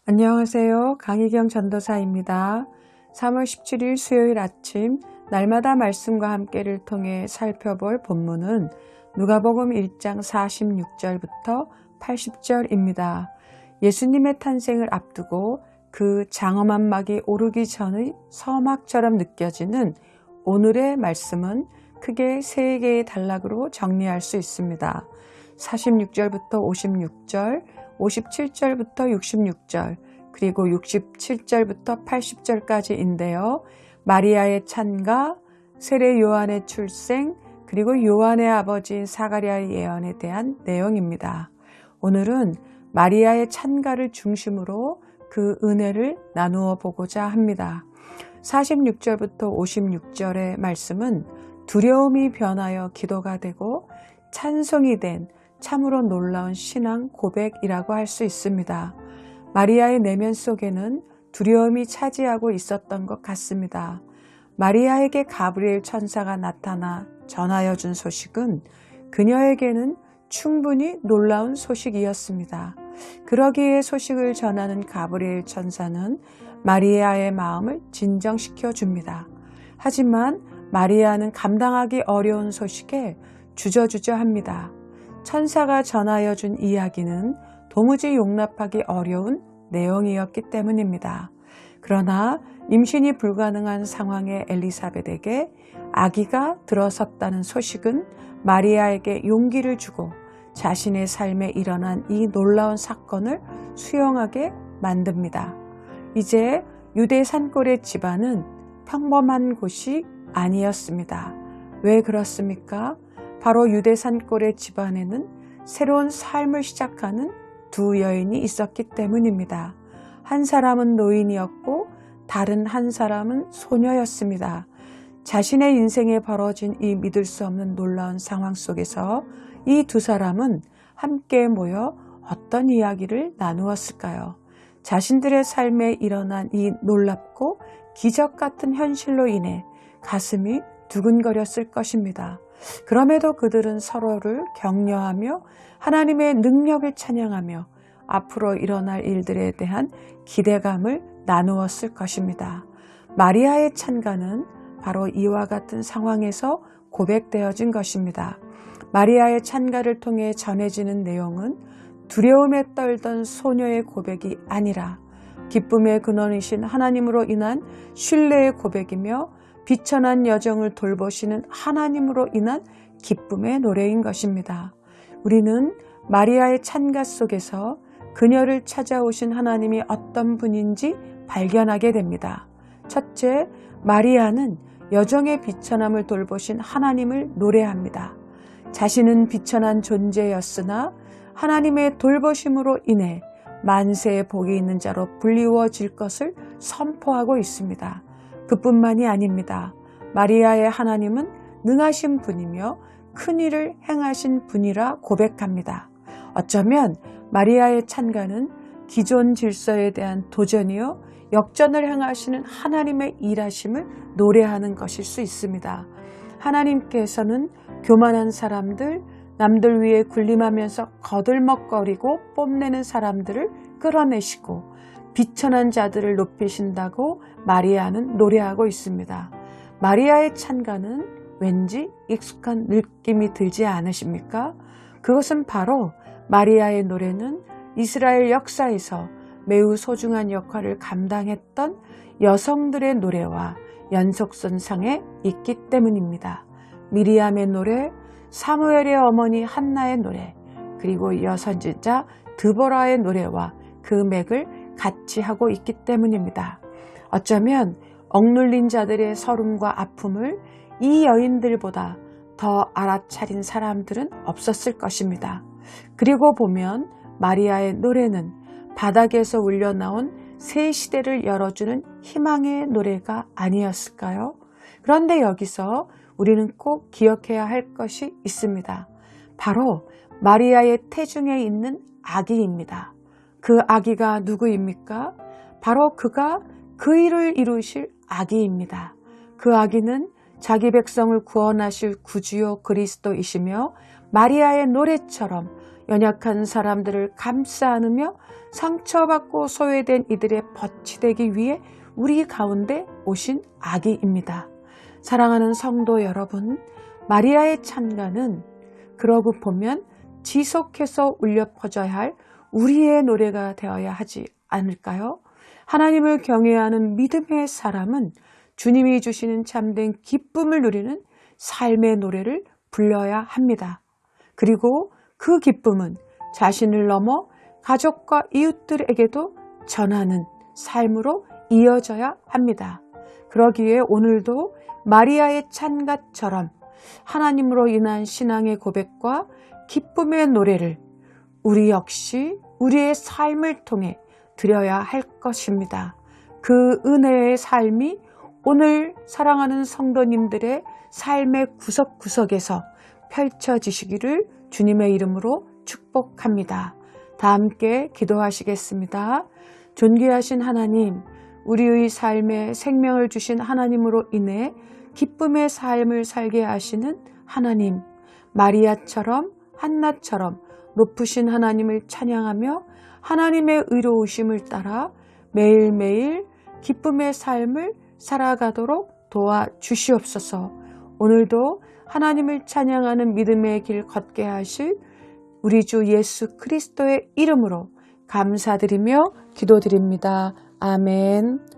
안녕하세요. 강희경 전도사입니다. 3월 17일 수요일 아침 날마다 말씀과 함께를 통해 살펴볼 본문은 누가복음 1장 46절부터 80절입니다. 예수님의 탄생을 앞두고 그 장엄한 막이 오르기 전의 서막처럼 느껴지는 오늘의 말씀은 크게 세 개의 단락으로 정리할 수 있습니다. 46절부터 56절, 57절부터 66절, 그리고 67절부터 80절까지인데요. 마리아의 찬가, 세례 요한의 출생, 그리고 요한의 아버지인 사가랴의 예언에 대한 내용입니다. 오늘은 마리아의 찬가를 중심으로 그 은혜를 나누어 보고자 합니다. 46절부터 56절의 말씀은 두려움이 변하여 기도가 되고 찬송이 된 참으로 놀라운 신앙 고백이라고 할 수 있습니다. 마리아의 내면 속에는 두려움이 차지하고 있었던 것 같습니다. 마리아에게 가브리엘 천사가 나타나 전하여 준 소식은 그녀에게는 충분히 놀라운 소식이었습니다. 그러기에 소식을 전하는 가브리엘 천사는 마리아의 마음을 진정시켜 줍니다. 하지만 마리아는 감당하기 어려운 소식에 주저주저합니다. 천사가 전하여 준 이야기는 도무지 용납하기 어려운 내용이었기 때문입니다. 그러나 임신이 불가능한 상황의 엘리사벳에게 아기가 들어섰다는 소식은 마리아에게 용기를 주고 자신의 삶에 일어난 이 놀라운 사건을 수용하게 만듭니다. 이제 유대 산골의 집안은 평범한 곳이 아니었습니다. 왜 그렇습니까? 바로 유대 산골의 집안에는 새로운 삶을 시작하는 두 여인이 있었기 때문입니다. 한 사람은 노인이었고 다른 한 사람은 소녀였습니다. 자신의 인생에 벌어진 이 믿을 수 없는 놀라운 상황 속에서 이 두 사람은 함께 모여 어떤 이야기를 나누었을까요? 자신들의 삶에 일어난 이 놀랍고 기적 같은 현실로 인해 가슴이 두근거렸을 것입니다. 그럼에도 그들은 서로를 격려하며 하나님의 능력을 찬양하며 앞으로 일어날 일들에 대한 기대감을 나누었을 것입니다. 마리아의 찬가는 바로 이와 같은 상황에서 고백되어진 것입니다. 마리아의 찬가를 통해 전해지는 내용은 두려움에 떨던 소녀의 고백이 아니라 기쁨의 근원이신 하나님으로 인한 신뢰의 고백이며 비천한 여정을 돌보시는 하나님으로 인한 기쁨의 노래인 것입니다. 우리는 마리아의 찬가 속에서 그녀를 찾아오신 하나님이 어떤 분인지 발견하게 됩니다. 첫째, 마리아는 여정의 비천함을 돌보신 하나님을 노래합니다. 자신은 비천한 존재였으나 하나님의 돌보심으로 인해 만세의 복이 있는 자로 불리워질 것을 선포하고 있습니다. 그뿐만이 아닙니다. 마리아의 하나님은 능하신 분이며 큰 일을 행하신 분이라 고백합니다. 어쩌면 마리아의 찬가는 기존 질서에 대한 도전이요 역전을 행하시는 하나님의 일하심을 노래하는 것일 수 있습니다. 하나님께서는 교만한 사람들, 남들 위에 군림하면서 거들먹거리고 뽐내는 사람들을 끌어내시고 비천한 자들을 높이신다고 마리아는 노래하고 있습니다. 마리아의 찬가는 왠지 익숙한 느낌이 들지 않으십니까? 그것은 바로 마리아의 노래는 이스라엘 역사에서 매우 소중한 역할을 감당했던 여성들의 노래와 연속선상에 있기 때문입니다. 미리암의 노래, 사무엘의 어머니 한나의 노래, 그리고 여선지자 드보라의 노래와 그 맥을 같이 하고 있기 때문입니다. 어쩌면 억눌린 자들의 서름과 아픔을 이 여인들보다 더 알아차린 사람들은 없었을 것입니다. 그리고 보면 마리아의 노래는 바닥에서 울려나온 새 시대를 열어주는 희망의 노래가 아니었을까요? 그런데 여기서 우리는 꼭 기억해야 할 것이 있습니다. 바로 마리아의 태중에 있는 아기입니다. 그 아기가 누구입니까? 바로 그가 그 일을 이루실 아기입니다. 그 아기는 자기 백성을 구원하실 구주요 그리스도이시며 마리아의 노래처럼 연약한 사람들을 감싸 안으며 상처받고 소외된 이들의 벗이 되기 위해 우리 가운데 오신 아기입니다. 사랑하는 성도 여러분, 마리아의 찬가는 그러고 보면 지속해서 울려 퍼져야 할 우리의 노래가 되어야 하지 않을까요? 하나님을 경외하는 믿음의 사람은 주님이 주시는 참된 기쁨을 누리는 삶의 노래를 불러야 합니다. 그리고 그 기쁨은 자신을 넘어 가족과 이웃들에게도 전하는 삶으로 이어져야 합니다. 그러기에 오늘도 마리아의 찬가처럼 하나님으로 인한 신앙의 고백과 기쁨의 노래를 우리 역시 우리의 삶을 통해 드려야 할 것입니다. 그 은혜의 삶이 오늘 사랑하는 성도님들의 삶의 구석구석에서 펼쳐지시기를 주님의 이름으로 축복합니다. 다 함께 기도하시겠습니다. 존귀하신 하나님, 우리의 삶에 생명을 주신 하나님으로 인해 기쁨의 삶을 살게 하시는 하나님, 마리아처럼 한나처럼 높으신 하나님을 찬양하며 하나님의 의로우심을 따라 매일매일 기쁨의 삶을 살아가도록 도와주시옵소서. 오늘도 하나님을 찬양하는 믿음의 길 걷게 하실 우리 주 예수 그리스도의 이름으로 감사드리며 기도드립니다. 아멘.